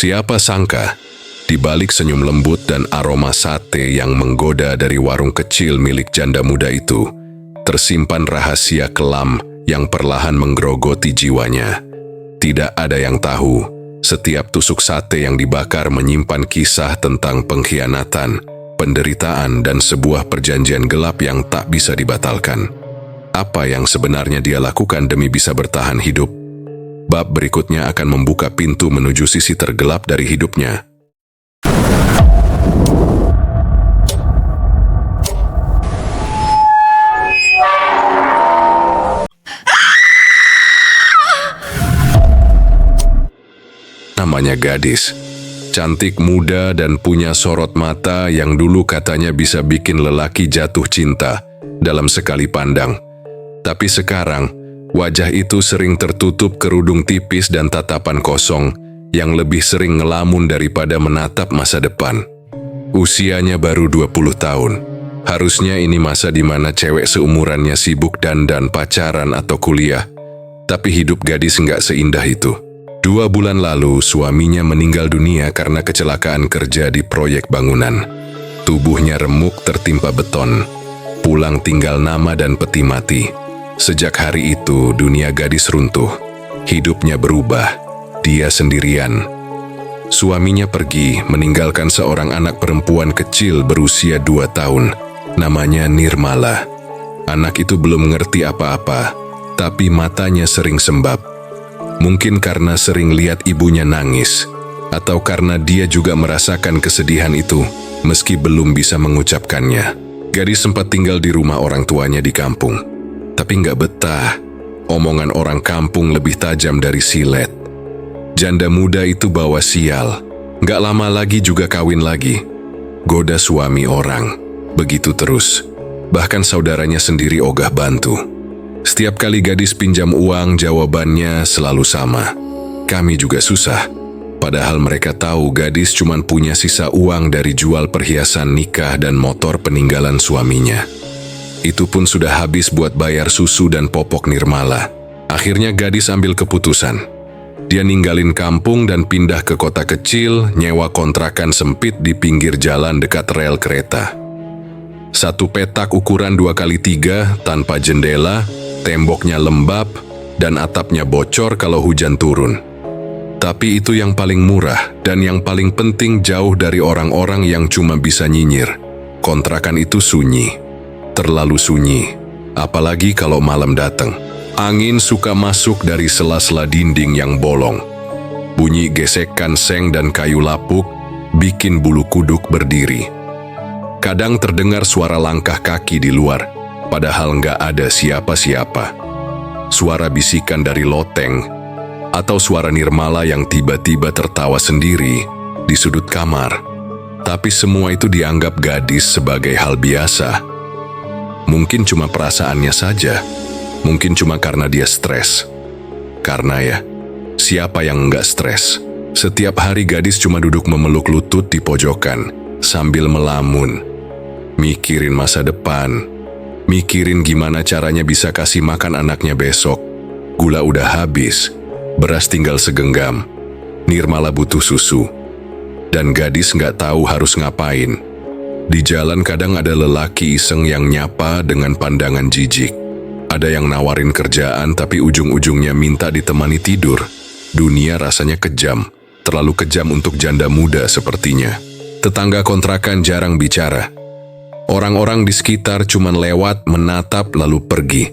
Siapa sangka, di balik senyum lembut dan aroma sate yang menggoda dari warung kecil milik janda muda itu, tersimpan rahasia kelam yang perlahan menggerogoti jiwanya. Tidak ada yang tahu, setiap tusuk sate yang dibakar menyimpan kisah tentang pengkhianatan, penderitaan, dan sebuah perjanjian gelap yang tak bisa dibatalkan. Apa yang sebenarnya dia lakukan demi bisa bertahan hidup? Bab berikutnya akan membuka pintu menuju sisi tergelap dari hidupnya. Namanya gadis, cantik, muda, dan punya sorot mata yang dulu katanya bisa bikin lelaki jatuh cinta dalam sekali pandang. Tapi sekarang, wajah itu sering tertutup kerudung tipis dan tatapan kosong yang lebih sering ngelamun daripada menatap masa depan. Usianya baru 20 tahun. Harusnya ini masa di mana cewek seumurannya sibuk dandan, pacaran, atau kuliah. Tapi hidup gadis nggak seindah itu. 2 bulan lalu, suaminya meninggal dunia karena kecelakaan kerja di proyek bangunan. Tubuhnya remuk tertimpa beton. Pulang tinggal nama dan peti mati. Sejak hari itu, dunia gadis runtuh. Hidupnya berubah. Dia sendirian. Suaminya pergi, meninggalkan seorang anak perempuan kecil berusia 2 tahun. Namanya Nirmala. Anak itu belum mengerti apa-apa, tapi matanya sering sembab. Mungkin karena sering lihat ibunya nangis, atau karena dia juga merasakan kesedihan itu, meski belum bisa mengucapkannya. Gadis sempat tinggal di rumah orang tuanya di kampung, tapi nggak betah. Omongan orang kampung lebih tajam dari silet. Janda muda itu bawa sial, nggak lama lagi juga kawin lagi. Goda suami orang, begitu terus. Bahkan saudaranya sendiri ogah bantu. Setiap kali gadis pinjam uang, jawabannya selalu sama. Kami juga susah. Padahal mereka tahu gadis cuma punya sisa uang dari jual perhiasan nikah dan motor peninggalan suaminya. Itu pun sudah habis buat bayar susu dan popok Nirmala. Akhirnya gadis ambil keputusan. Dia ninggalin kampung dan pindah ke kota kecil, nyewa kontrakan sempit di pinggir jalan dekat rel kereta. Satu petak ukuran 2x3 tanpa jendela, temboknya lembab, dan atapnya bocor kalau hujan turun. Tapi itu yang paling murah dan yang paling penting, jauh dari orang-orang yang cuma bisa nyinyir. Kontrakan itu sunyi, terlalu sunyi, apalagi kalau malam datang. Angin suka masuk dari sela-sela dinding yang bolong. Bunyi gesekan seng dan kayu lapuk bikin bulu kuduk berdiri. Kadang terdengar suara langkah kaki di luar, padahal nggak ada siapa-siapa. Suara bisikan dari loteng, atau suara Nirmala yang tiba-tiba tertawa sendiri di sudut kamar. Tapi semua itu dianggap gadis sebagai hal biasa. Mungkin cuma perasaannya saja, mungkin cuma karena dia stres. Karena ya, siapa yang nggak stres? Setiap hari gadis cuma duduk memeluk lutut di pojokan, sambil melamun. Mikirin masa depan, mikirin gimana caranya bisa kasih makan anaknya besok. Gula udah habis, beras tinggal segenggam. Nirmala butuh susu, dan gadis nggak tahu harus ngapain. Di jalan kadang ada lelaki iseng yang nyapa dengan pandangan jijik. Ada yang nawarin kerjaan tapi ujung-ujungnya minta ditemani tidur. Dunia rasanya kejam, terlalu kejam untuk janda muda sepertinya. Tetangga kontrakan jarang bicara. Orang-orang di sekitar cuman lewat, menatap, lalu pergi.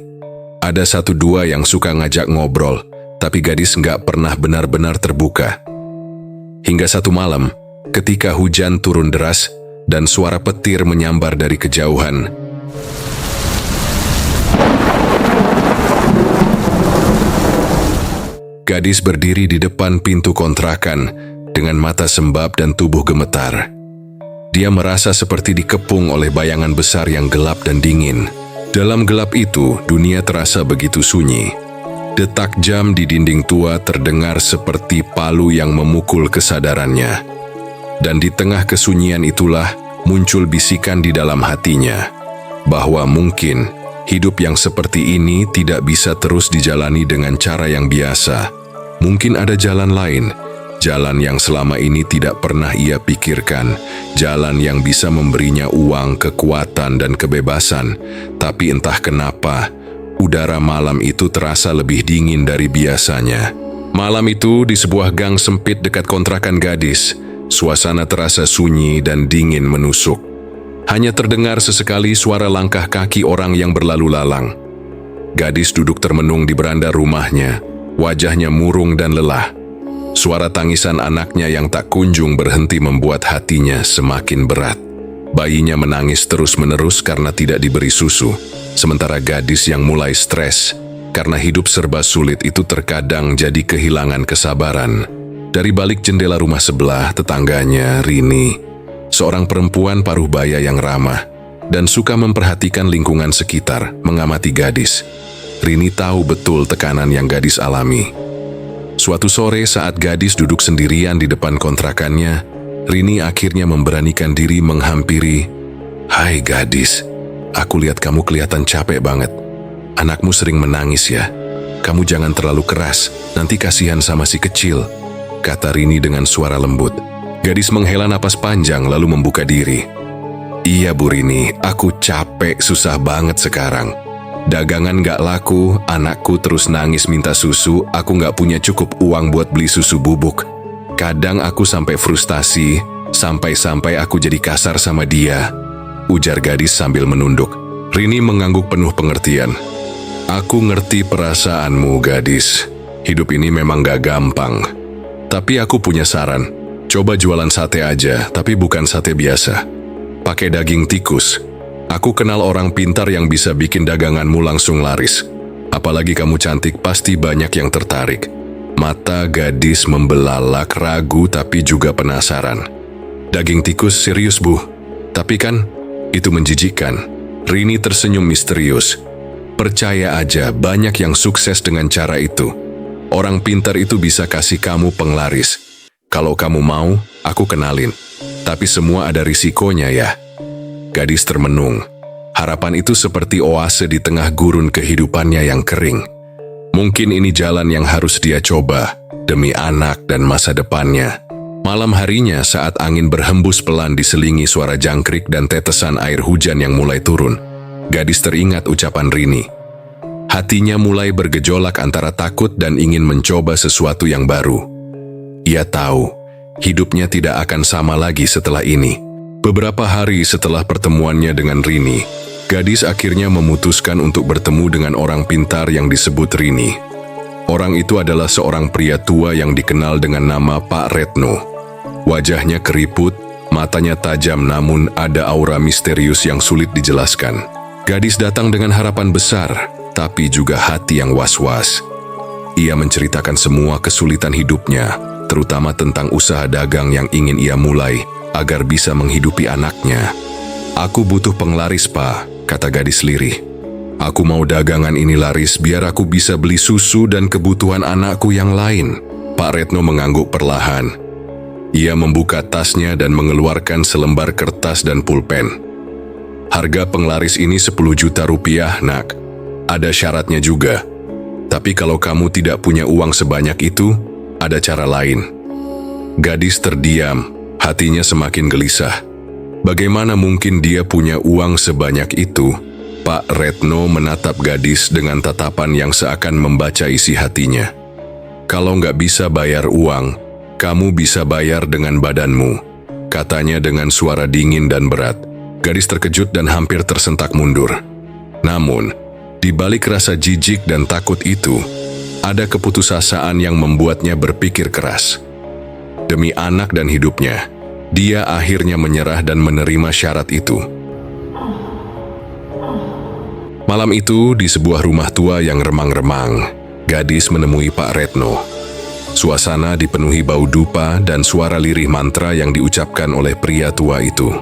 Ada 1-2 yang suka ngajak ngobrol, tapi gadis nggak pernah benar-benar terbuka. Hingga satu malam, ketika hujan turun deras dan suara petir menyambar dari kejauhan, gadis berdiri di depan pintu kontrakan dengan mata sembab dan tubuh gemetar. Dia merasa seperti dikepung oleh bayangan besar yang gelap dan dingin. Dalam gelap itu, dunia terasa begitu sunyi. Detak jam di dinding tua terdengar seperti palu yang memukul kesadarannya. Dan di tengah kesunyian itulah muncul bisikan di dalam hatinya, bahwa mungkin hidup yang seperti ini tidak bisa terus dijalani dengan cara yang biasa. Mungkin ada jalan lain, Jalan yang selama ini tidak pernah ia pikirkan, jalan yang bisa memberinya uang, kekuatan, dan kebebasan. Tapi entah kenapa, udara malam itu terasa lebih dingin dari biasanya. Malam itu di sebuah gang sempit dekat kontrakan gadis, suasana terasa sunyi dan dingin menusuk. Hanya terdengar sesekali suara langkah kaki orang yang berlalu lalang. Gadis duduk termenung di beranda rumahnya, wajahnya murung dan lelah. Suara tangisan anaknya yang tak kunjung berhenti membuat hatinya semakin berat. Bayinya menangis terus-menerus karena tidak diberi susu, sementara gadis yang mulai stres karena hidup serba sulit itu terkadang jadi kehilangan kesabaran. Dari balik jendela rumah sebelah, tetangganya, Rini, seorang perempuan paruh baya yang ramah dan suka memperhatikan lingkungan sekitar, mengamati gadis. Rini tahu betul tekanan yang gadis alami. Suatu sore saat gadis duduk sendirian di depan kontrakannya, Rini akhirnya memberanikan diri menghampiri. "Hai gadis, aku lihat kamu kelihatan capek banget. Anakmu sering menangis ya. Kamu jangan terlalu keras, nanti kasihan sama si kecil," kata Rini dengan suara lembut. Gadis menghela napas panjang lalu membuka diri. "Iya Bu Rini, aku capek susah banget sekarang. Dagangan gak laku, anakku terus nangis minta susu, aku gak punya cukup uang buat beli susu bubuk. Kadang aku sampai frustasi, sampai-sampai aku jadi kasar sama dia," ujar gadis sambil menunduk. Rini mengangguk penuh pengertian. "Aku ngerti perasaanmu gadis, hidup ini memang gak gampang. Tapi aku punya saran, coba jualan sate aja, tapi bukan sate biasa. Pakai daging tikus. Aku kenal orang pintar yang bisa bikin daganganmu langsung laris. Apalagi kamu cantik, pasti banyak yang tertarik." Mata gadis membelalak, ragu tapi juga penasaran. "Daging tikus serius Bu? Tapi kan itu menjijikkan." Rini tersenyum misterius. "Percaya aja, banyak yang sukses dengan cara itu. Orang pintar itu bisa kasih kamu penglaris. Kalau kamu mau, aku kenalin. Tapi semua ada risikonya ya." Gadis termenung. Harapan itu seperti oase di tengah gurun kehidupannya yang kering. Mungkin ini jalan yang harus dia coba, demi anak dan masa depannya. Malam harinya saat angin berhembus pelan diselingi suara jangkrik dan tetesan air hujan yang mulai turun, gadis teringat ucapan Rini. Hatinya mulai bergejolak antara takut dan ingin mencoba sesuatu yang baru. Ia tahu, hidupnya tidak akan sama lagi setelah ini. Beberapa hari setelah pertemuannya dengan Rini, gadis akhirnya memutuskan untuk bertemu dengan orang pintar yang disebut Rini. Orang itu adalah seorang pria tua yang dikenal dengan nama Pak Retno. Wajahnya keriput, matanya tajam namun ada aura misterius yang sulit dijelaskan. Gadis datang dengan harapan besar, tapi juga hati yang was-was. Ia menceritakan semua kesulitan hidupnya, terutama tentang usaha dagang yang ingin ia mulai agar bisa menghidupi anaknya. "Aku butuh penglaris, Pak," kata gadis lirih. "Aku mau dagangan ini laris biar aku bisa beli susu dan kebutuhan anakku yang lain." Pak Retno mengangguk perlahan. Ia membuka tasnya dan mengeluarkan selembar kertas dan pulpen. "Harga penglaris ini 10 juta rupiah, nak. Ada syaratnya juga. Tapi kalau kamu tidak punya uang sebanyak itu, ada cara lain." Gadis terdiam. Hatinya semakin gelisah. Bagaimana mungkin dia punya uang sebanyak itu? Pak Retno menatap gadis dengan tatapan yang seakan membaca isi hatinya. "Kalau nggak bisa bayar uang, kamu bisa bayar dengan badanmu," katanya dengan suara dingin dan berat. Gadis terkejut dan hampir tersentak mundur. Namun, di balik rasa jijik dan takut itu, ada keputusasaan yang membuatnya berpikir keras. Demi anak dan hidupnya, dia akhirnya menyerah dan menerima syarat itu. Malam itu, di sebuah rumah tua yang remang-remang, gadis menemui Pak Retno. Suasana dipenuhi bau dupa dan suara lirih mantra yang diucapkan oleh pria tua itu.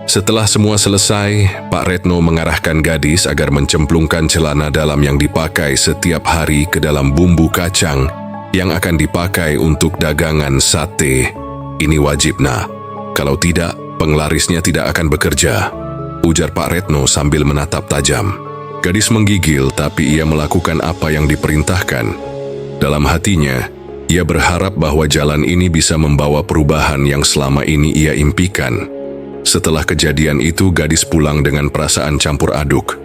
Setelah semua selesai, Pak Retno mengarahkan gadis agar mencemplungkan celana dalam yang dipakai setiap hari ke dalam bumbu kacang yang akan dipakai untuk dagangan sate. "Ini wajib, nak. Kalau tidak, penglarisnya tidak akan bekerja," ujar Pak Retno sambil menatap tajam. Gadis menggigil, tapi ia melakukan apa yang diperintahkan. Dalam hatinya, Ia berharap bahwa jalan ini bisa membawa perubahan yang selama ini ia impikan. Setelah kejadian itu, gadis pulang dengan perasaan campur aduk.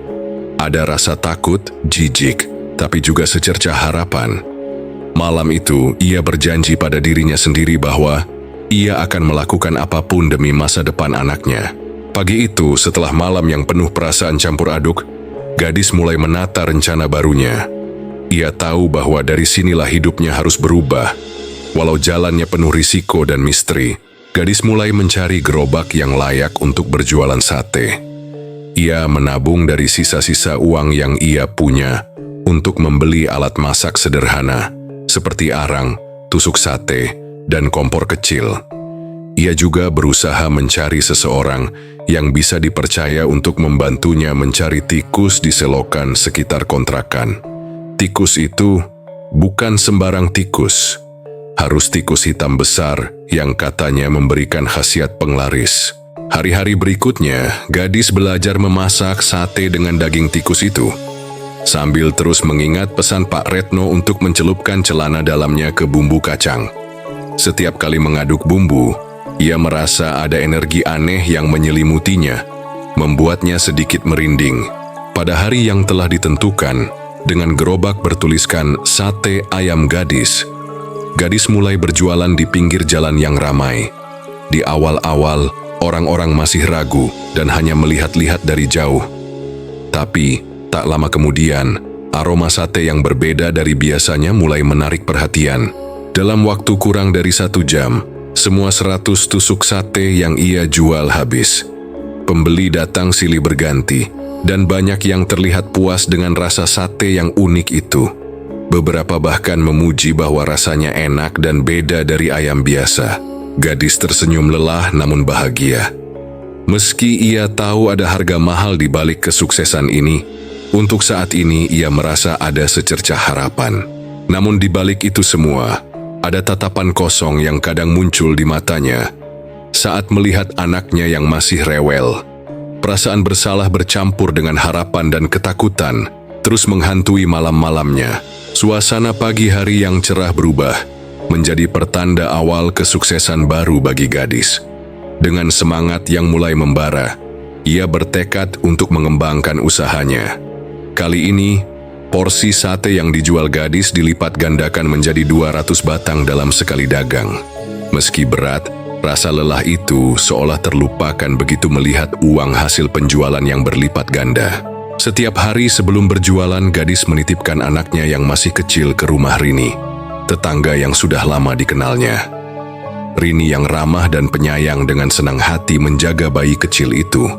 Ada rasa takut, jijik, tapi juga secercah harapan. Malam itu, ia berjanji pada dirinya sendiri bahwa ia akan melakukan apapun demi masa depan anaknya. Pagi itu, setelah malam yang penuh perasaan campur aduk, gadis mulai menata rencana barunya. Ia tahu bahwa dari sinilah hidupnya harus berubah. Walau jalannya penuh risiko dan misteri, gadis mulai mencari gerobak yang layak untuk berjualan sate. Ia menabung dari sisa-sisa uang yang ia punya untuk membeli alat masak sederhana, seperti arang, tusuk sate, dan kompor kecil. Ia juga berusaha mencari seseorang yang bisa dipercaya untuk membantunya mencari tikus di selokan sekitar kontrakan. Tikus itu bukan sembarang tikus. Harus tikus hitam besar yang katanya memberikan khasiat penglaris. Hari-hari berikutnya, gadis belajar memasak sate dengan daging tikus itu, sambil terus mengingat pesan Pak Retno untuk mencelupkan celana dalamnya ke bumbu kacang. Setiap kali mengaduk bumbu, ia merasa ada energi aneh yang menyelimutinya, membuatnya sedikit merinding. Pada hari yang telah ditentukan, dengan gerobak bertuliskan sate ayam gadis, gadis mulai berjualan di pinggir jalan yang ramai. Di awal-awal, orang-orang masih ragu dan hanya melihat-lihat dari jauh. Tapi, tak lama kemudian, aroma sate yang berbeda dari biasanya mulai menarik perhatian. Dalam waktu kurang dari 1 jam, semua 100 tusuk sate yang ia jual habis. Pembeli datang silih berganti, dan banyak yang terlihat puas dengan rasa sate yang unik itu. Beberapa bahkan memuji bahwa rasanya enak dan beda dari ayam biasa. Gadis tersenyum lelah namun bahagia. Meski ia tahu ada harga mahal di balik kesuksesan ini, untuk saat ini ia merasa ada secercah harapan. Namun di balik itu semua, ada tatapan kosong yang kadang muncul di matanya saat melihat anaknya yang masih rewel. Perasaan bersalah bercampur dengan harapan dan ketakutan terus menghantui malam-malamnya. Suasana pagi hari yang cerah berubah menjadi pertanda awal kesuksesan baru bagi gadis. Dengan semangat yang mulai membara, ia bertekad untuk mengembangkan usahanya. Kali ini, porsi sate yang dijual gadis dilipat gandakan menjadi 200 batang dalam sekali dagang. Meski berat, rasa lelah itu seolah terlupakan begitu melihat uang hasil penjualan yang berlipat ganda. Setiap hari sebelum berjualan, gadis menitipkan anaknya yang masih kecil ke rumah Rini, tetangga yang sudah lama dikenalnya. Rini yang ramah dan penyayang dengan senang hati menjaga bayi kecil itu.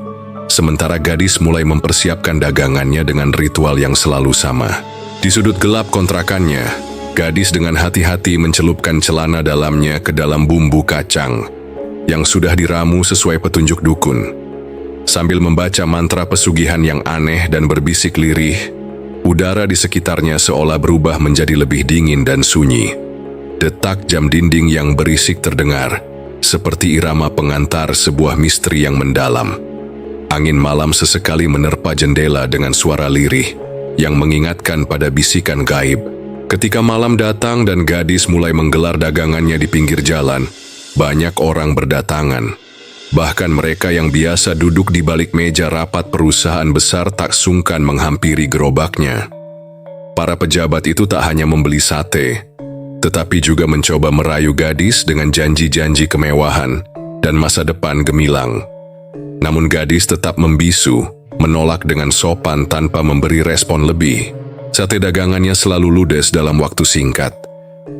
Sementara gadis mulai mempersiapkan dagangannya dengan ritual yang selalu sama. Di sudut gelap kontrakannya, gadis dengan hati-hati mencelupkan celana dalamnya ke dalam bumbu kacang yang sudah diramu sesuai petunjuk dukun. Sambil membaca mantra pesugihan yang aneh dan berbisik lirih, udara di sekitarnya seolah berubah menjadi lebih dingin dan sunyi. Detak jam dinding yang berisik terdengar, seperti irama pengantar sebuah misteri yang mendalam. Angin malam sesekali menerpa jendela dengan suara lirih yang mengingatkan pada bisikan gaib. Ketika malam datang dan gadis mulai menggelar dagangannya di pinggir jalan, banyak orang berdatangan. Bahkan mereka yang biasa duduk di balik meja rapat perusahaan besar tak sungkan menghampiri gerobaknya. Para pejabat itu tak hanya membeli sate, tetapi juga mencoba merayu gadis dengan janji-janji kemewahan dan masa depan gemilang. Namun gadis tetap membisu, menolak dengan sopan tanpa memberi respon lebih. Sate dagangannya selalu ludes dalam waktu singkat.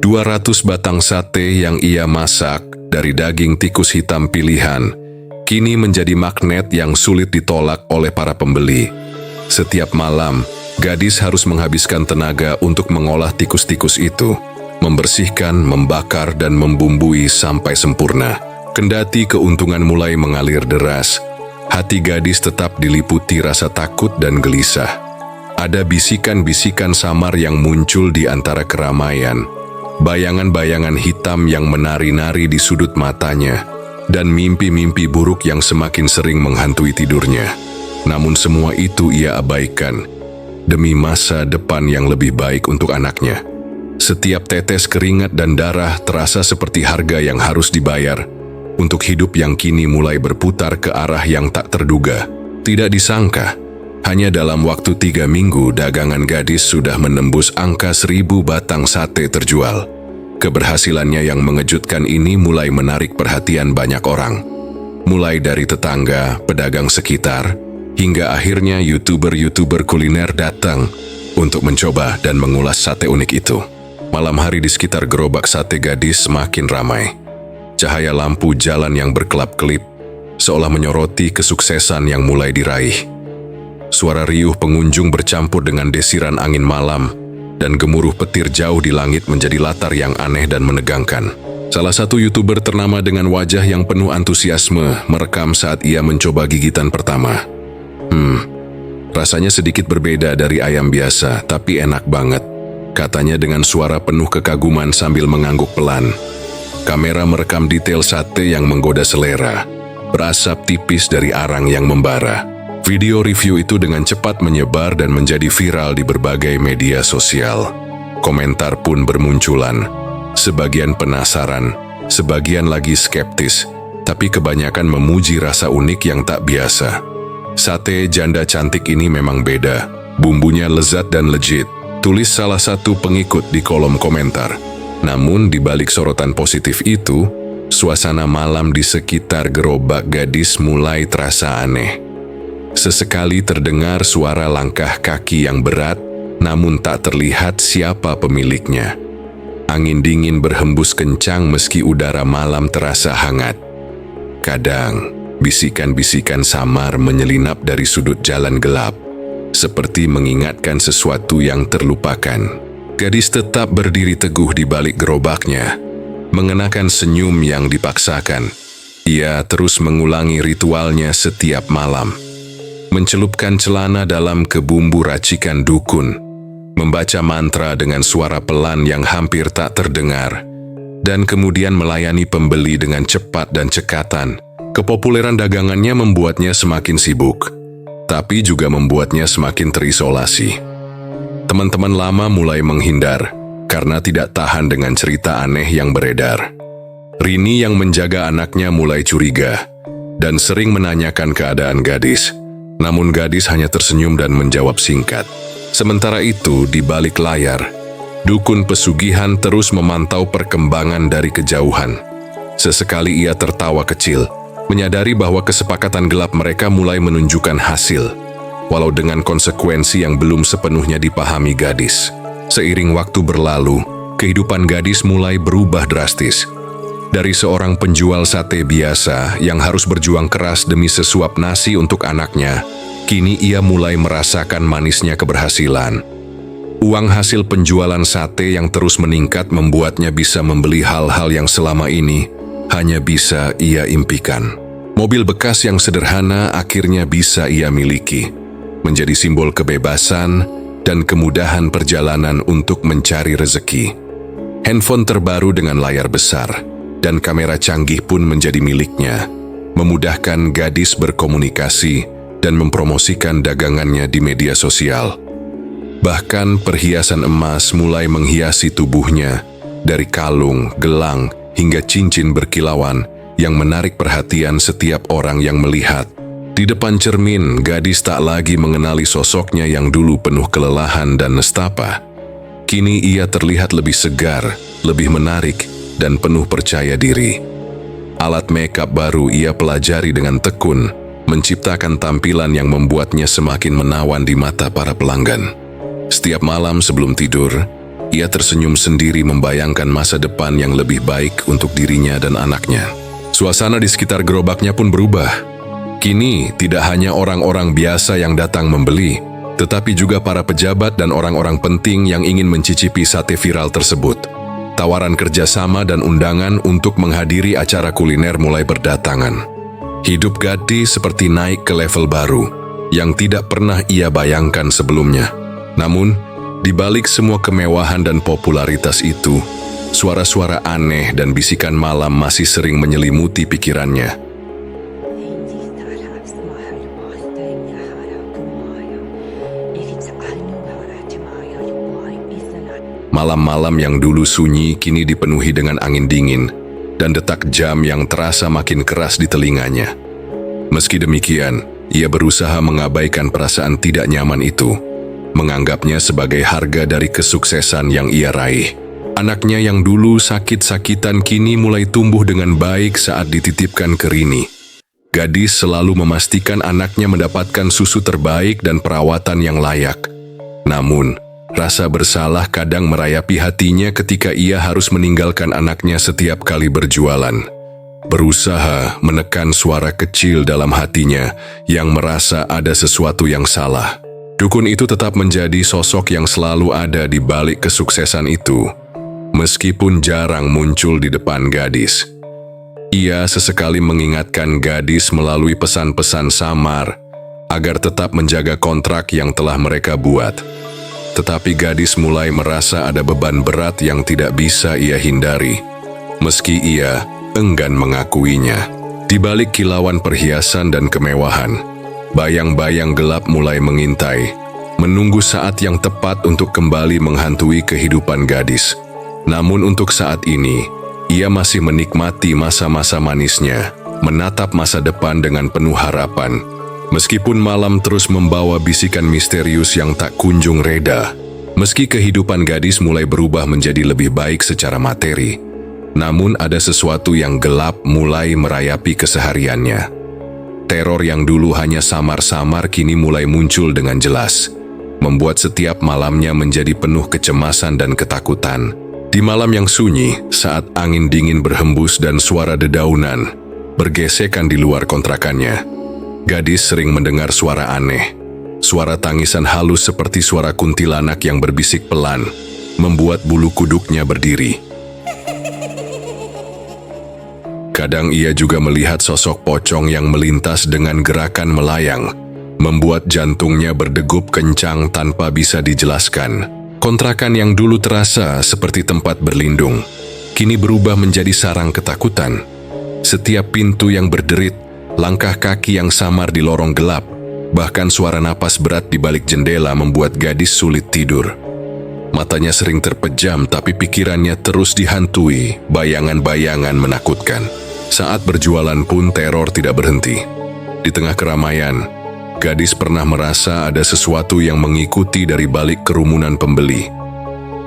200 batang sate yang ia masak dari daging tikus hitam pilihan kini menjadi magnet yang sulit ditolak oleh para pembeli. Setiap malam, gadis harus menghabiskan tenaga untuk mengolah tikus-tikus itu, membersihkan, membakar, dan membumbui sampai sempurna. Kendati keuntungan mulai mengalir deras, hati gadis tetap diliputi rasa takut dan gelisah. Ada bisikan-bisikan samar yang muncul di antara keramaian, bayangan-bayangan hitam yang menari-nari di sudut matanya, dan mimpi-mimpi buruk yang semakin sering menghantui tidurnya. Namun semua itu ia abaikan demi masa depan yang lebih baik untuk anaknya. Setiap tetes keringat dan darah terasa seperti harga yang harus dibayar untuk hidup yang kini mulai berputar ke arah yang tak terduga. Tidak disangka, hanya dalam waktu 3 minggu dagangan gadis sudah menembus angka 1.000 batang sate terjual. Keberhasilannya yang mengejutkan ini mulai menarik perhatian banyak orang. Mulai dari tetangga, pedagang sekitar, hingga akhirnya YouTuber kuliner datang untuk mencoba dan mengulas sate unik itu. Malam hari di sekitar gerobak sate gadis semakin ramai. Cahaya lampu jalan yang berkelap-kelip seolah menyoroti kesuksesan yang mulai diraih. Suara riuh pengunjung bercampur dengan desiran angin malam dan gemuruh petir jauh di langit menjadi latar yang aneh dan menegangkan. Salah satu YouTuber ternama dengan wajah yang penuh antusiasme merekam saat ia mencoba gigitan pertama. Rasanya sedikit berbeda dari ayam biasa, tapi enak banget, katanya dengan suara penuh kekaguman sambil mengangguk pelan. Kamera merekam detail sate yang menggoda selera, berasap tipis dari arang yang membara. Video review itu dengan cepat menyebar dan menjadi viral di berbagai media sosial. Komentar pun bermunculan. Sebagian penasaran, sebagian lagi skeptis, tapi kebanyakan memuji rasa unik yang tak biasa. Sate janda cantik ini memang beda, bumbunya lezat dan legit, tulis salah satu pengikut di kolom komentar. Namun di balik sorotan positif itu, suasana malam di sekitar gerobak gadis mulai terasa aneh. Sesekali terdengar suara langkah kaki yang berat, namun tak terlihat siapa pemiliknya. Angin dingin berhembus kencang meski udara malam terasa hangat. Kadang, bisikan-bisikan samar menyelinap dari sudut jalan gelap, seperti mengingatkan sesuatu yang terlupakan. Gadis tetap berdiri teguh di balik gerobaknya, mengenakan senyum yang dipaksakan. Ia terus mengulangi ritualnya setiap malam. Mencelupkan celana dalam ke bumbu racikan dukun, membaca mantra dengan suara pelan yang hampir tak terdengar, dan kemudian melayani pembeli dengan cepat dan cekatan. Kepopuleran dagangannya membuatnya semakin sibuk, tapi juga membuatnya semakin terisolasi. Teman-teman lama mulai menghindar karena tidak tahan dengan cerita aneh yang beredar. Rini yang menjaga anaknya mulai curiga dan sering menanyakan keadaan gadis. Namun gadis hanya tersenyum dan menjawab singkat. Sementara itu, di balik layar, dukun pesugihan terus memantau perkembangan dari kejauhan. Sesekali ia tertawa kecil, menyadari bahwa kesepakatan gelap mereka mulai menunjukkan hasil, walau dengan konsekuensi yang belum sepenuhnya dipahami gadis. Seiring waktu berlalu, kehidupan gadis mulai berubah drastis. Dari seorang penjual sate biasa yang harus berjuang keras demi sesuap nasi untuk anaknya, kini ia mulai merasakan manisnya keberhasilan. Uang hasil penjualan sate yang terus meningkat membuatnya bisa membeli hal-hal yang selama ini hanya bisa ia impikan. Mobil bekas yang sederhana akhirnya bisa ia miliki, menjadi simbol kebebasan dan kemudahan perjalanan untuk mencari rezeki. Handphone terbaru dengan layar besar dan kamera canggih pun menjadi miliknya, memudahkan gadis berkomunikasi dan mempromosikan dagangannya di media sosial. Bahkan perhiasan emas mulai menghiasi tubuhnya, dari kalung, gelang, hingga cincin berkilauan yang menarik perhatian setiap orang yang melihat. Di depan cermin, gadis tak lagi mengenali sosoknya yang dulu penuh kelelahan dan nestapa. Kini ia terlihat lebih segar, lebih menarik, dan penuh percaya diri. Alat makeup baru ia pelajari dengan tekun, menciptakan tampilan yang membuatnya semakin menawan di mata para pelanggan. Setiap malam sebelum tidur, ia tersenyum sendiri membayangkan masa depan yang lebih baik untuk dirinya dan anaknya. Suasana di sekitar gerobaknya pun berubah. Kini tidak hanya orang-orang biasa yang datang membeli, tetapi juga para pejabat dan orang-orang penting yang ingin mencicipi sate viral tersebut. Tawaran kerjasama dan undangan untuk menghadiri acara kuliner mulai berdatangan. Hidup gadis seperti naik ke level baru yang tidak pernah ia bayangkan sebelumnya. Namun, di balik semua kemewahan dan popularitas itu, suara-suara aneh dan bisikan malam masih sering menyelimuti pikirannya. Malam-malam yang dulu sunyi kini dipenuhi dengan angin dingin dan detak jam yang terasa makin keras di telinganya. Meski demikian, ia berusaha mengabaikan perasaan tidak nyaman itu, menganggapnya sebagai harga dari kesuksesan yang ia raih. Anaknya yang dulu sakit-sakitan kini mulai tumbuh dengan baik saat dititipkan ke Rini. Gadis selalu memastikan anaknya mendapatkan susu terbaik dan perawatan yang layak. Namun, rasa bersalah kadang merayapi hatinya ketika ia harus meninggalkan anaknya setiap kali berjualan. Berusaha menekan suara kecil dalam hatinya yang merasa ada sesuatu yang salah. Dukun itu tetap menjadi sosok yang selalu ada di balik kesuksesan itu, meskipun jarang muncul di depan gadis. Ia sesekali mengingatkan gadis melalui pesan-pesan samar agar tetap menjaga kontrak yang telah mereka buat. Tetapi gadis mulai merasa ada beban berat yang tidak bisa ia hindari, meski ia enggan mengakuinya. Di balik kilauan perhiasan dan kemewahan, bayang-bayang gelap mulai mengintai, menunggu saat yang tepat untuk kembali menghantui kehidupan gadis. Namun untuk saat ini, ia masih menikmati masa-masa manisnya, menatap masa depan dengan penuh harapan. Meskipun malam terus membawa bisikan misterius yang tak kunjung reda, meski kehidupan gadis mulai berubah menjadi lebih baik secara materi, namun ada sesuatu yang gelap mulai merayapi kesehariannya. Teror yang dulu hanya samar-samar kini mulai muncul dengan jelas, membuat setiap malamnya menjadi penuh kecemasan dan ketakutan. Di malam yang sunyi, saat angin dingin berhembus dan suara dedaunan bergesekan di luar kontrakannya, gadis sering mendengar suara aneh. Suara tangisan halus seperti suara kuntilanak yang berbisik pelan, membuat bulu kuduknya berdiri. Kadang ia juga melihat sosok pocong yang melintas dengan gerakan melayang, membuat jantungnya berdegup kencang tanpa bisa dijelaskan. Kontrakan yang dulu terasa seperti tempat berlindung, kini berubah menjadi sarang ketakutan. Setiap pintu yang berderit, langkah kaki yang samar di lorong gelap, bahkan suara napas berat di balik jendela membuat gadis sulit tidur. Matanya sering terpejam, tapi pikirannya terus dihantui bayangan-bayangan menakutkan. Saat berjualan pun teror tidak berhenti. Di tengah keramaian, gadis pernah merasa ada sesuatu yang mengikuti dari balik kerumunan pembeli.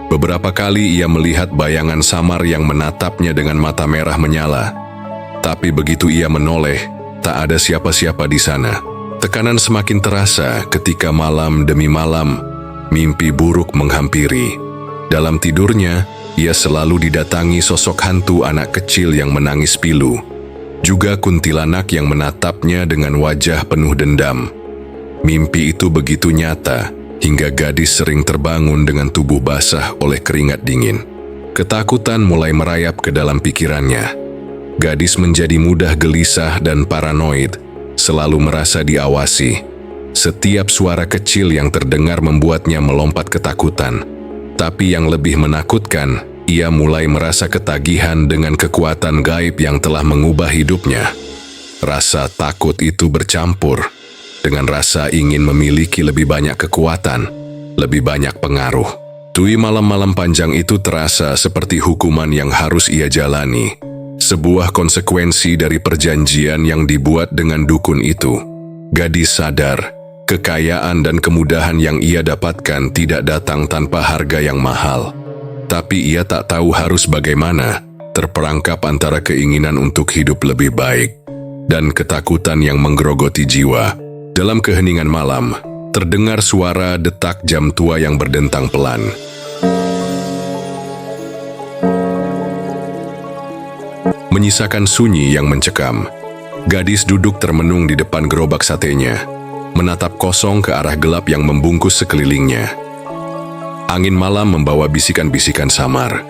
Beberapa kali ia melihat bayangan samar yang menatapnya dengan mata merah menyala. Tapi begitu ia menoleh, tak ada siapa-siapa di sana. Tekanan semakin terasa ketika malam demi malam, mimpi buruk menghampiri. Dalam tidurnya, ia selalu didatangi sosok hantu anak kecil yang menangis pilu. Juga kuntilanak yang menatapnya dengan wajah penuh dendam. Mimpi itu begitu nyata, hingga gadis sering terbangun dengan tubuh basah oleh keringat dingin. Ketakutan mulai merayap ke dalam pikirannya. Gadis menjadi mudah gelisah dan paranoid, selalu merasa diawasi. Setiap suara kecil yang terdengar membuatnya melompat ketakutan. Tapi yang lebih menakutkan, ia mulai merasa ketagihan dengan kekuatan gaib yang telah mengubah hidupnya. Rasa takut itu bercampur dengan rasa ingin memiliki lebih banyak kekuatan, lebih banyak pengaruh. Tui malam-malam panjang itu terasa seperti hukuman yang harus ia jalani. Sebuah konsekuensi dari perjanjian yang dibuat dengan dukun itu. Gadis sadar, kekayaan dan kemudahan yang ia dapatkan tidak datang tanpa harga yang mahal. Tapi ia tak tahu harus bagaimana, terperangkap antara keinginan untuk hidup lebih baik dan ketakutan yang menggerogoti jiwa. Dalam keheningan malam, terdengar suara detak jam tua yang berdentang pelan. Menyisakan sunyi yang mencekam, gadis duduk termenung di depan gerobak satenya, menatap kosong ke arah gelap yang membungkus sekelilingnya. Angin malam membawa bisikan-bisikan samar,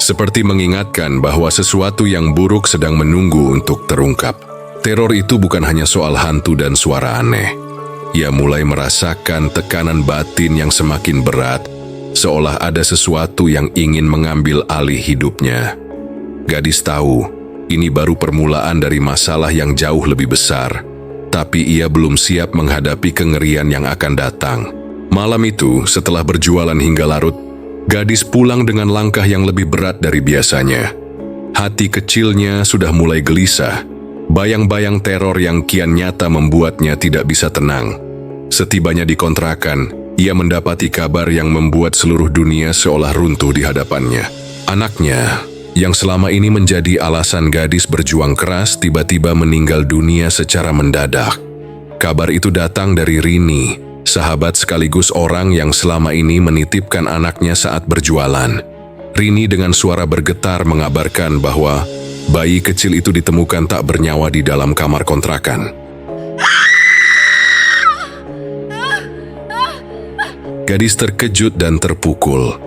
seperti mengingatkan bahwa sesuatu yang buruk sedang menunggu untuk terungkap. Teror itu bukan hanya soal hantu dan suara aneh. Ia mulai merasakan tekanan batin yang semakin berat, seolah ada sesuatu yang ingin mengambil alih hidupnya. Gadis tahu, ini baru permulaan dari masalah yang jauh lebih besar, tapi ia belum siap menghadapi kengerian yang akan datang. Malam itu, setelah berjualan hingga larut, Gadis pulang dengan langkah yang lebih berat dari biasanya. Hati kecilnya sudah mulai gelisah. Bayang-bayang teror yang kian nyata membuatnya tidak bisa tenang. Setibanya di kontrakan, ia mendapati kabar yang membuat seluruh dunia seolah runtuh di hadapannya. Anaknya, yang selama ini menjadi alasan gadis berjuang keras, tiba-tiba meninggal dunia secara mendadak. Kabar itu datang dari Rini, sahabat sekaligus orang yang selama ini menitipkan anaknya saat berjualan. Rini dengan suara bergetar mengabarkan bahwa bayi kecil itu ditemukan tak bernyawa di dalam kamar kontrakan. Gadis terkejut dan terpukul.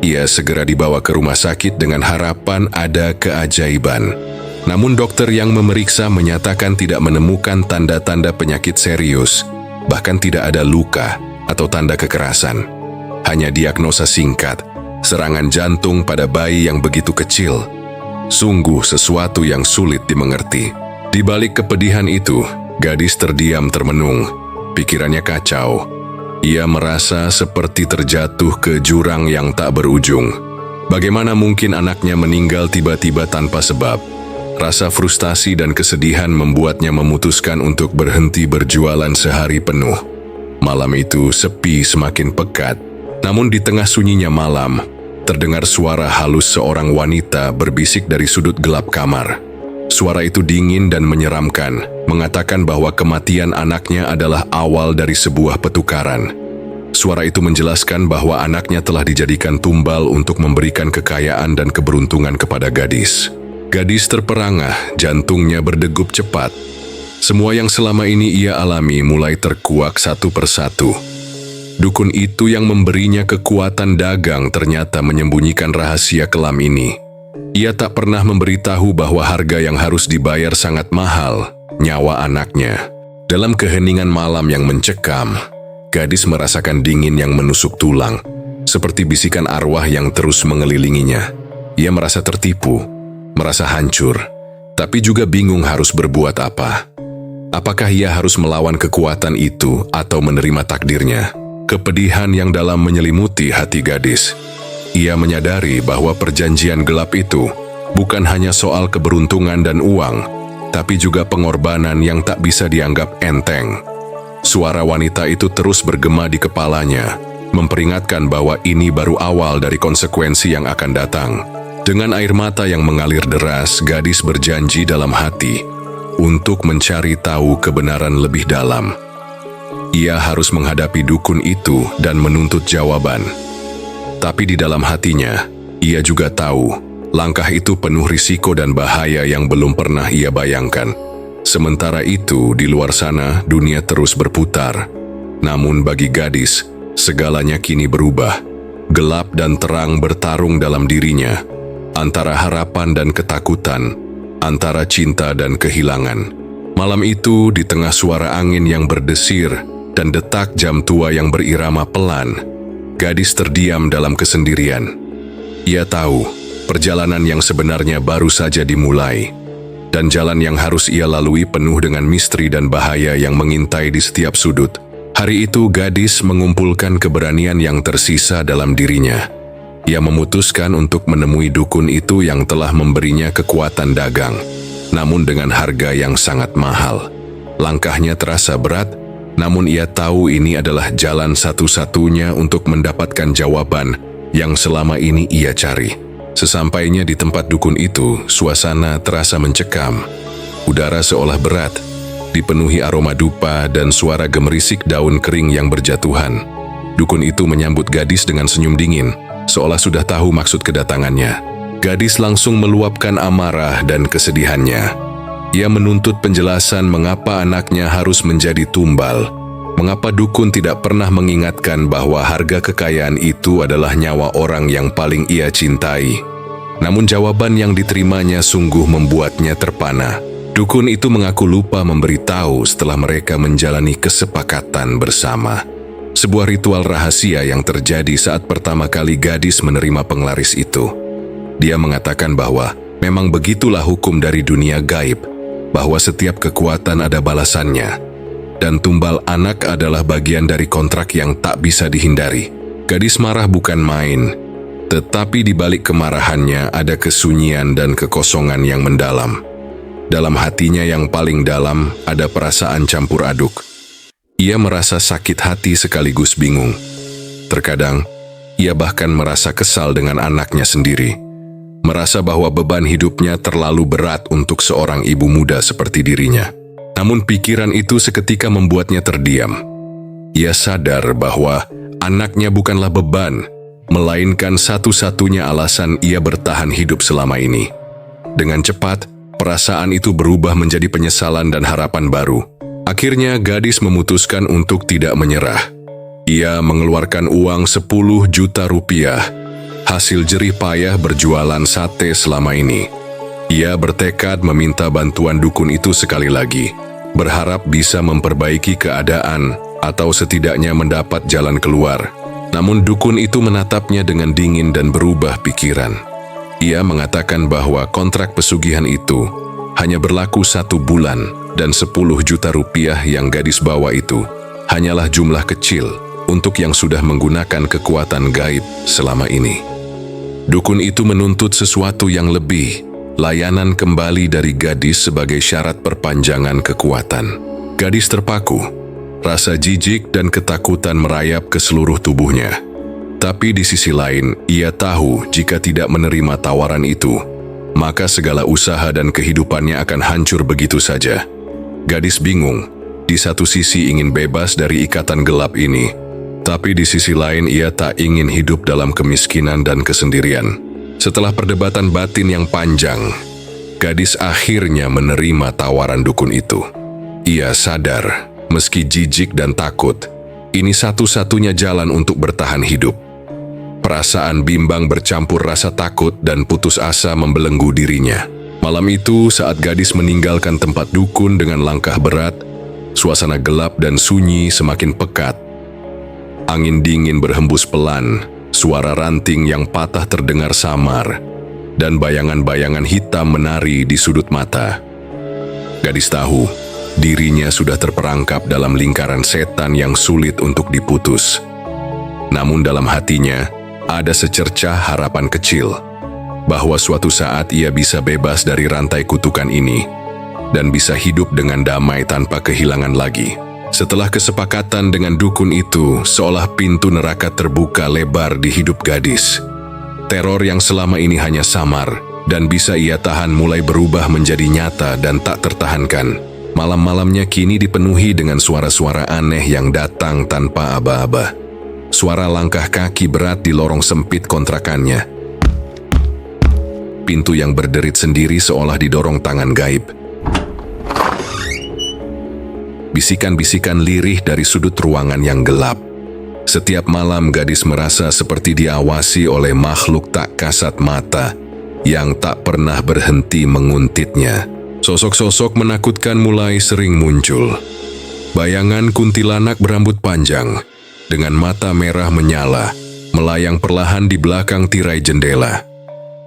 Ia segera dibawa ke rumah sakit dengan harapan ada keajaiban. Namun dokter yang memeriksa menyatakan tidak menemukan tanda-tanda penyakit serius, bahkan tidak ada luka atau tanda kekerasan. Hanya diagnosa singkat, serangan jantung pada bayi yang begitu kecil. Sungguh sesuatu yang sulit dimengerti. Di balik kepedihan itu, gadis terdiam termenung. Pikirannya kacau. Ia merasa seperti terjatuh ke jurang yang tak berujung. Bagaimana mungkin anaknya meninggal tiba-tiba tanpa sebab? Rasa frustasi dan kesedihan membuatnya memutuskan untuk berhenti berjualan sehari penuh. Malam itu sepi semakin pekat. Namun di tengah sunyinya malam, terdengar suara halus seorang wanita berbisik dari sudut gelap kamar. Suara itu dingin dan menyeramkan, mengatakan bahwa kematian anaknya adalah awal dari sebuah petukaran. Suara itu menjelaskan bahwa anaknya telah dijadikan tumbal untuk memberikan kekayaan dan keberuntungan kepada gadis. Gadis terperangah, jantungnya berdegup cepat. Semua yang selama ini ia alami mulai terkuak satu persatu. Dukun itu yang memberinya kekuatan dagang ternyata menyembunyikan rahasia kelam ini. Ia tak pernah memberitahu bahwa harga yang harus dibayar sangat mahal, nyawa anaknya. Dalam keheningan malam yang mencekam, gadis merasakan dingin yang menusuk tulang, seperti bisikan arwah yang terus mengelilinginya. Ia merasa tertipu, merasa hancur, tapi juga bingung harus berbuat apa. Apakah ia harus melawan kekuatan itu atau menerima takdirnya? Kepedihan yang dalam menyelimuti hati gadis. Ia menyadari bahwa perjanjian gelap itu bukan hanya soal keberuntungan dan uang, tapi juga pengorbanan yang tak bisa dianggap enteng. Suara wanita itu terus bergema di kepalanya, memperingatkan bahwa ini baru awal dari konsekuensi yang akan datang. Dengan air mata yang mengalir deras, gadis berjanji dalam hati untuk mencari tahu kebenaran lebih dalam. Ia harus menghadapi dukun itu dan menuntut jawaban. Tapi di dalam hatinya, ia juga tahu langkah itu penuh risiko dan bahaya yang belum pernah ia bayangkan. Sementara itu, di luar sana, dunia terus berputar. Namun bagi gadis, segalanya kini berubah. Gelap dan terang bertarung dalam dirinya, antara harapan dan ketakutan, antara cinta dan kehilangan. Malam itu, di tengah suara angin yang berdesir dan detak jam tua yang berirama pelan, gadis terdiam dalam kesendirian. Ia tahu, perjalanan yang sebenarnya baru saja dimulai, dan jalan yang harus ia lalui penuh dengan misteri dan bahaya yang mengintai di setiap sudut. Hari itu, gadis mengumpulkan keberanian yang tersisa dalam dirinya. Ia memutuskan untuk menemui dukun itu yang telah memberinya kekuatan dagang, namun dengan harga yang sangat mahal. Langkahnya terasa berat, namun ia tahu ini adalah jalan satu-satunya untuk mendapatkan jawaban yang selama ini ia cari. Sesampainya di tempat dukun itu, suasana terasa mencekam. Udara seolah berat, dipenuhi aroma dupa dan suara gemerisik daun kering yang berjatuhan. Dukun itu menyambut gadis dengan senyum dingin, seolah sudah tahu maksud kedatangannya. Gadis langsung meluapkan amarah dan kesedihannya. Ia menuntut penjelasan mengapa anaknya harus menjadi tumbal, mengapa dukun tidak pernah mengingatkan bahwa harga kekayaan itu adalah nyawa orang yang paling ia cintai. Namun jawaban yang diterimanya sungguh membuatnya terpana. Dukun itu mengaku lupa memberitahu setelah mereka menjalani kesepakatan bersama. Sebuah ritual rahasia yang terjadi saat pertama kali gadis menerima penglaris itu. Dia mengatakan bahwa memang begitulah hukum dari dunia gaib, bahwa setiap kekuatan ada balasannya, dan tumbal anak adalah bagian dari kontrak yang tak bisa dihindari. Gadis marah bukan main. Tetapi di balik kemarahannya ada kesunyian dan kekosongan yang mendalam. Dalam hatinya yang paling dalam ada perasaan campur aduk. Ia merasa sakit hati sekaligus bingung. Terkadang, ia bahkan merasa kesal dengan anaknya sendiri. Merasa bahwa beban hidupnya terlalu berat untuk seorang ibu muda seperti dirinya. Namun pikiran itu seketika membuatnya terdiam. Ia sadar bahwa anaknya bukanlah beban, melainkan satu-satunya alasan ia bertahan hidup selama ini. Dengan cepat, perasaan itu berubah menjadi penyesalan dan harapan baru. Akhirnya gadis memutuskan untuk tidak menyerah. Ia mengeluarkan uang 10 juta rupiah, hasil jerih payah berjualan sate selama ini. Ia bertekad meminta bantuan dukun itu sekali lagi, berharap bisa memperbaiki keadaan atau setidaknya mendapat jalan keluar. Namun dukun itu menatapnya dengan dingin dan berubah pikiran. Ia mengatakan bahwa kontrak pesugihan itu hanya berlaku 1 bulan dan 10 juta rupiah yang gadis bawa itu hanyalah jumlah kecil untuk yang sudah menggunakan kekuatan gaib selama ini. Dukun itu menuntut sesuatu yang lebih, layanan kembali dari gadis sebagai syarat perpanjangan kekuatan. Gadis terpaku, rasa jijik dan ketakutan merayap ke seluruh tubuhnya. Tapi di sisi lain, ia tahu jika tidak menerima tawaran itu, maka segala usaha dan kehidupannya akan hancur begitu saja. Gadis bingung, di satu sisi ingin bebas dari ikatan gelap ini, tapi di sisi lain ia tak ingin hidup dalam kemiskinan dan kesendirian. Setelah perdebatan batin yang panjang, gadis akhirnya menerima tawaran dukun itu. Ia sadar, meski jijik dan takut, ini satu-satunya jalan untuk bertahan hidup. Perasaan bimbang bercampur rasa takut dan putus asa membelenggu dirinya. Malam itu, saat gadis meninggalkan tempat dukun dengan langkah berat, suasana gelap dan sunyi semakin pekat. Angin dingin berhembus pelan, suara ranting yang patah terdengar samar, dan bayangan-bayangan hitam menari di sudut mata. Gadis tahu, dirinya sudah terperangkap dalam lingkaran setan yang sulit untuk diputus. Namun dalam hatinya, ada secercah harapan kecil, bahwa suatu saat ia bisa bebas dari rantai kutukan ini, dan bisa hidup dengan damai tanpa kehilangan lagi. Setelah kesepakatan dengan dukun itu, seolah pintu neraka terbuka lebar di hidup gadis. Teror yang selama ini hanya samar, dan bisa ia tahan mulai berubah menjadi nyata dan tak tertahankan. Malam-malamnya kini dipenuhi dengan suara-suara aneh yang datang tanpa aba-aba. Suara langkah kaki berat di lorong sempit kontrakannya. Pintu yang berderit sendiri seolah didorong tangan gaib. Bisikan-bisikan lirih dari sudut ruangan yang gelap. Setiap malam gadis merasa seperti diawasi oleh makhluk tak kasat mata yang tak pernah berhenti menguntitnya. Sosok-sosok menakutkan mulai sering muncul. Bayangan kuntilanak berambut panjang, dengan mata merah menyala, melayang perlahan di belakang tirai jendela.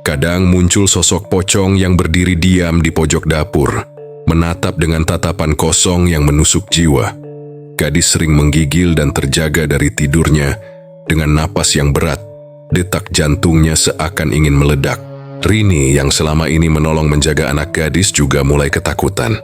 Kadang muncul sosok pocong yang berdiri diam di pojok dapur, menatap dengan tatapan kosong yang menusuk jiwa. Gadis sering menggigil dan terjaga dari tidurnya dengan napas yang berat, detak jantungnya seakan ingin meledak. Rini yang selama ini menolong menjaga anak gadis juga mulai ketakutan.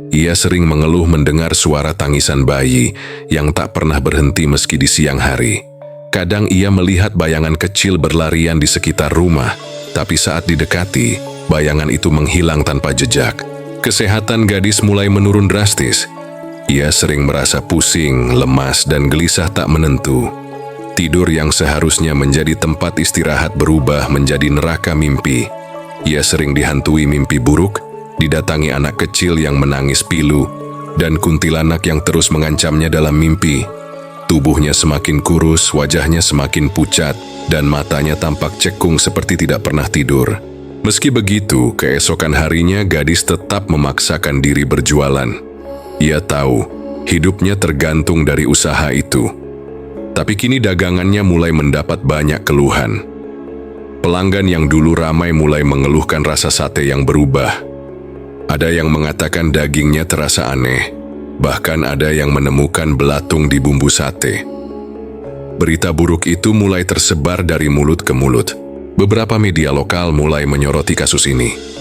Ia sering mengeluh mendengar suara tangisan bayi yang tak pernah berhenti meski di siang hari. Kadang ia melihat bayangan kecil berlarian di sekitar rumah, tapi saat didekati, bayangan itu menghilang tanpa jejak. Kesehatan gadis mulai menurun drastis. Ia sering merasa pusing, lemas, dan gelisah tak menentu. Tidur yang seharusnya menjadi tempat istirahat berubah menjadi neraka mimpi. Ia sering dihantui mimpi buruk, didatangi anak kecil yang menangis pilu, dan kuntilanak yang terus mengancamnya dalam mimpi. Tubuhnya semakin kurus, wajahnya semakin pucat, dan matanya tampak cekung seperti tidak pernah tidur. Meski begitu, keesokan harinya gadis tetap memaksakan diri berjualan. Ia tahu, hidupnya tergantung dari usaha itu. Tapi kini dagangannya mulai mendapat banyak keluhan. Pelanggan yang dulu ramai mulai mengeluhkan rasa sate yang berubah. Ada yang mengatakan dagingnya terasa aneh, bahkan ada yang menemukan belatung di bumbu sate. berita buruk itu mulai tersebar dari mulut ke mulut. Beberapa media lokal mulai menyoroti kasus ini.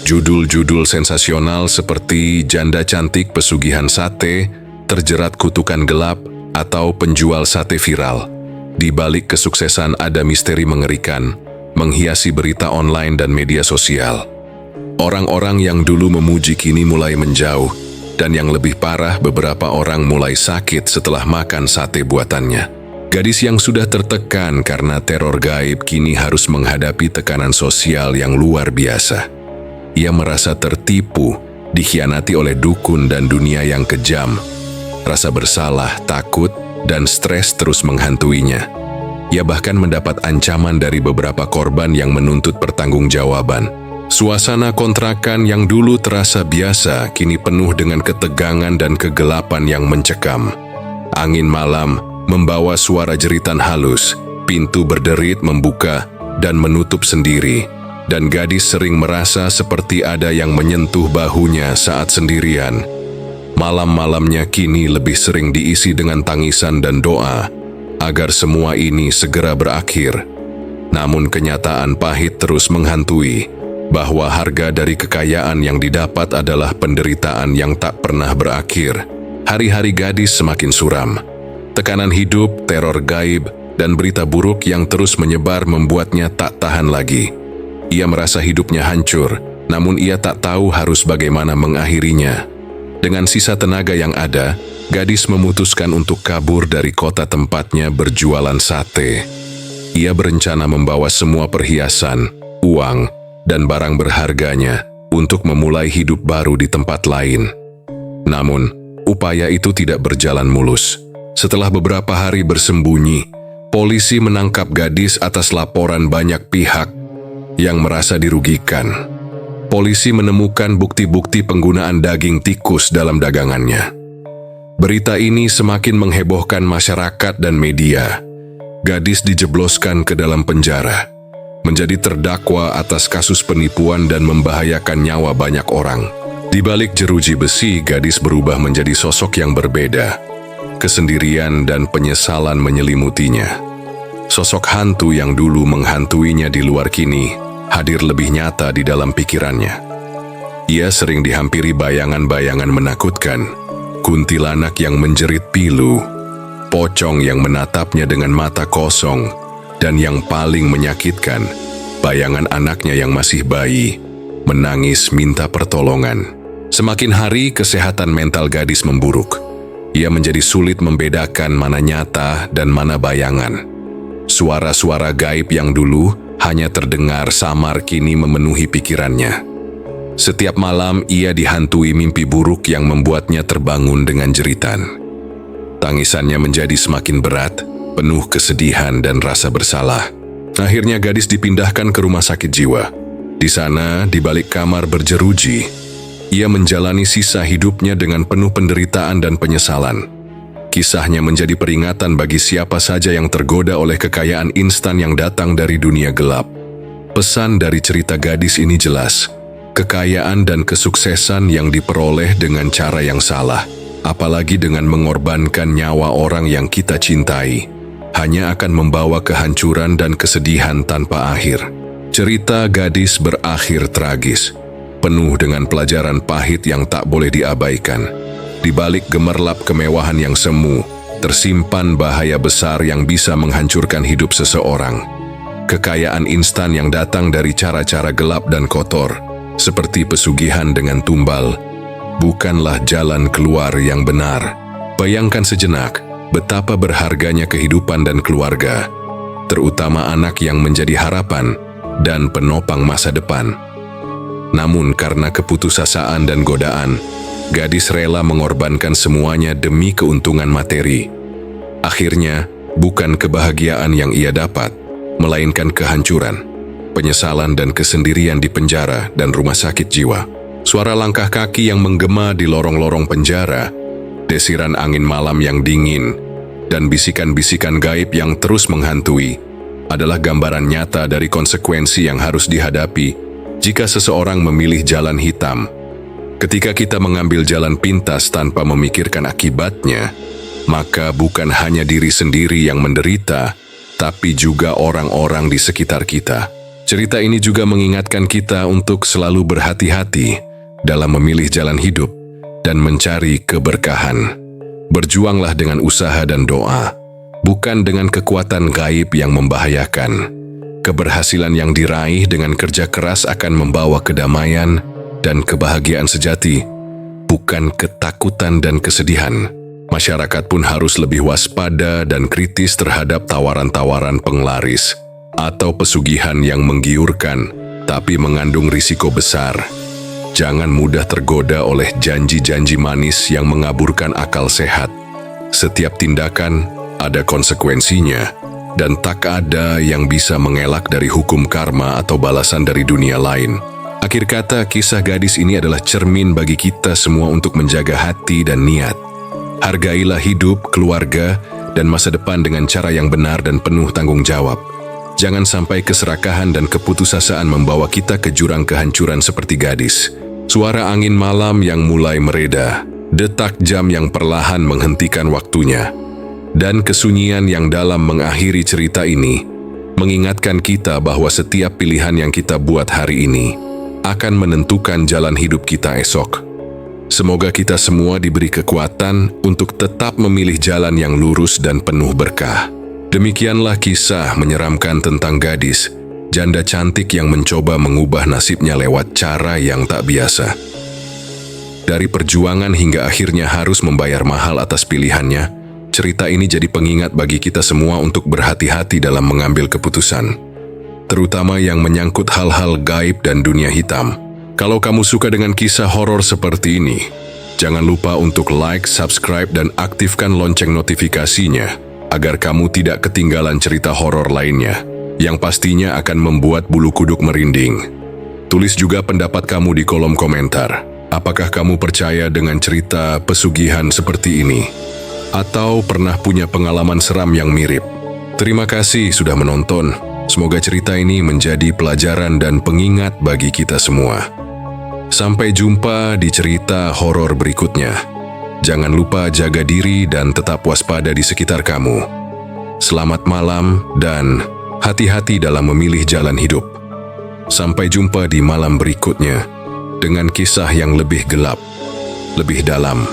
Judul-judul sensasional seperti janda cantik pesugihan sate, terjerat kutukan gelap, atau penjual sate viral. Di balik kesuksesan ada misteri mengerikan, menghiasi berita online dan media sosial. Orang-orang yang dulu memuji kini mulai menjauh, dan yang lebih parah, beberapa orang mulai sakit setelah makan sate buatannya. Gadis yang sudah tertekan karena teror gaib kini harus menghadapi tekanan sosial yang luar biasa. Ia merasa tertipu, dikhianati oleh dukun dan dunia yang kejam. Rasa bersalah, takut, dan stres terus menghantuinya. Ia bahkan mendapat ancaman dari beberapa korban yang menuntut pertanggungjawaban. Suasana kontrakan yang dulu terasa biasa kini penuh dengan ketegangan dan kegelapan yang mencekam. Angin malam membawa suara jeritan halus, pintu berderit membuka dan menutup sendiri, dan gadis sering merasa seperti ada yang menyentuh bahunya saat sendirian. Malam-malamnya kini lebih sering diisi dengan tangisan dan doa agar semua ini segera berakhir. Namun kenyataan pahit terus menghantui, bahwa harga dari kekayaan yang didapat adalah penderitaan yang tak pernah berakhir. Hari-hari gadis semakin suram. Tekanan hidup, teror gaib, dan berita buruk yang terus menyebar membuatnya tak tahan lagi. Ia merasa hidupnya hancur, namun ia tak tahu harus bagaimana mengakhirinya. Dengan sisa tenaga yang ada, gadis memutuskan untuk kabur dari kota tempatnya berjualan sate. Ia berencana membawa semua perhiasan, uang, dan barang berharganya untuk memulai hidup baru di tempat lain. Namun, upaya itu tidak berjalan mulus. Setelah beberapa hari bersembunyi, polisi menangkap gadis atas laporan banyak pihak yang merasa dirugikan. Polisi menemukan bukti-bukti penggunaan daging tikus dalam dagangannya. Berita ini semakin menghebohkan masyarakat dan media. Gadis dijebloskan ke dalam penjara, menjadi terdakwa atas kasus penipuan dan membahayakan nyawa banyak orang. Di balik jeruji besi, gadis berubah menjadi sosok yang berbeda. Kesendirian dan penyesalan menyelimutinya. Sosok hantu yang dulu menghantuinya di luar kini hadir lebih nyata di dalam pikirannya. Ia sering dihampiri bayangan-bayangan menakutkan, kuntilanak yang menjerit pilu, pocong yang menatapnya dengan mata kosong, dan yang paling menyakitkan, bayangan anaknya yang masih bayi, menangis minta pertolongan. Semakin hari, kesehatan mental gadis memburuk. Ia menjadi sulit membedakan mana nyata dan mana bayangan. Suara-suara gaib yang dulu hanya terdengar samar kini memenuhi pikirannya. Setiap malam ia dihantui mimpi buruk yang membuatnya terbangun dengan jeritan. Tangisannya menjadi semakin berat, penuh kesedihan dan rasa bersalah. Akhirnya gadis dipindahkan ke rumah sakit jiwa. Di sana, di balik kamar berjeruji, ia menjalani sisa hidupnya dengan penuh penderitaan dan penyesalan. Kisahnya menjadi peringatan bagi siapa saja yang tergoda oleh kekayaan instan yang datang dari dunia gelap. Pesan dari cerita gadis ini jelas, kekayaan dan kesuksesan yang diperoleh dengan cara yang salah, apalagi dengan mengorbankan nyawa orang yang kita cintai, hanya akan membawa kehancuran dan kesedihan tanpa akhir. Cerita gadis berakhir tragis, penuh dengan pelajaran pahit yang tak boleh diabaikan. Di balik gemerlap kemewahan yang semu, tersimpan bahaya besar yang bisa menghancurkan hidup seseorang. Kekayaan instan yang datang dari cara-cara gelap dan kotor, seperti pesugihan dengan tumbal, bukanlah jalan keluar yang benar. Bayangkan sejenak betapa berharganya kehidupan dan keluarga, terutama anak yang menjadi harapan dan penopang masa depan. Namun karena keputusasaan dan godaan, gadis rela mengorbankan semuanya demi keuntungan materi. Akhirnya, bukan kebahagiaan yang ia dapat, melainkan kehancuran, penyesalan dan kesendirian di penjara dan rumah sakit jiwa. Suara langkah kaki yang menggema di lorong-lorong penjara, desiran angin malam yang dingin, dan bisikan-bisikan gaib yang terus menghantui adalah gambaran nyata dari konsekuensi yang harus dihadapi jika seseorang memilih jalan hitam. Ketika kita mengambil jalan pintas tanpa memikirkan akibatnya, maka bukan hanya diri sendiri yang menderita, tapi juga orang-orang di sekitar kita. Cerita ini juga mengingatkan kita untuk selalu berhati-hati dalam memilih jalan hidup dan mencari keberkahan. Berjuanglah dengan usaha dan doa, bukan dengan kekuatan gaib yang membahayakan. Keberhasilan yang diraih dengan kerja keras akan membawa kedamaian dan kebahagiaan sejati, bukan ketakutan dan kesedihan. Masyarakat pun harus lebih waspada dan kritis terhadap tawaran-tawaran penglaris atau pesugihan yang menggiurkan, tapi mengandung risiko besar. Jangan mudah tergoda oleh janji-janji manis yang mengaburkan akal sehat. Setiap tindakan ada konsekuensinya, dan tak ada yang bisa mengelak dari hukum karma atau balasan dari dunia lain. Akhir kata, kisah gadis ini adalah cermin bagi kita semua untuk menjaga hati dan niat. Hargailah hidup, keluarga, dan masa depan dengan cara yang benar dan penuh tanggung jawab. Jangan sampai keserakahan dan keputusasaan membawa kita ke jurang kehancuran seperti gadis. Suara angin malam yang mulai mereda, detak jam yang perlahan menghentikan waktunya, dan kesunyian yang dalam mengakhiri cerita ini mengingatkan kita bahwa setiap pilihan yang kita buat hari ini akan menentukan jalan hidup kita esok. Semoga kita semua diberi kekuatan untuk tetap memilih jalan yang lurus dan penuh berkah. Demikianlah kisah menyeramkan tentang gadis janda cantik yang mencoba mengubah nasibnya lewat cara yang tak biasa. Dari perjuangan hingga akhirnya harus membayar mahal atas pilihannya, cerita ini jadi pengingat bagi kita semua untuk berhati-hati dalam mengambil keputusan, terutama yang menyangkut hal-hal gaib dan dunia hitam. Kalau kamu suka dengan kisah horor seperti ini, jangan lupa untuk like, subscribe, dan aktifkan lonceng notifikasinya agar kamu tidak ketinggalan cerita horor lainnya yang pastinya akan membuat bulu kuduk merinding. Tulis juga pendapat kamu di kolom komentar. Apakah kamu percaya dengan cerita pesugihan seperti ini? Atau pernah punya pengalaman seram yang mirip? Terima kasih sudah menonton. Semoga cerita ini menjadi pelajaran dan pengingat bagi kita semua. Sampai jumpa di cerita horor berikutnya. Jangan lupa jaga diri dan tetap waspada di sekitar kamu. Selamat malam dan hati-hati dalam memilih jalan hidup. Sampai jumpa di malam berikutnya dengan kisah yang lebih gelap, lebih dalam,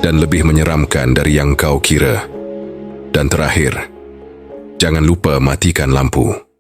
dan lebih menyeramkan dari yang kau kira. Dan terakhir, jangan lupa matikan lampu.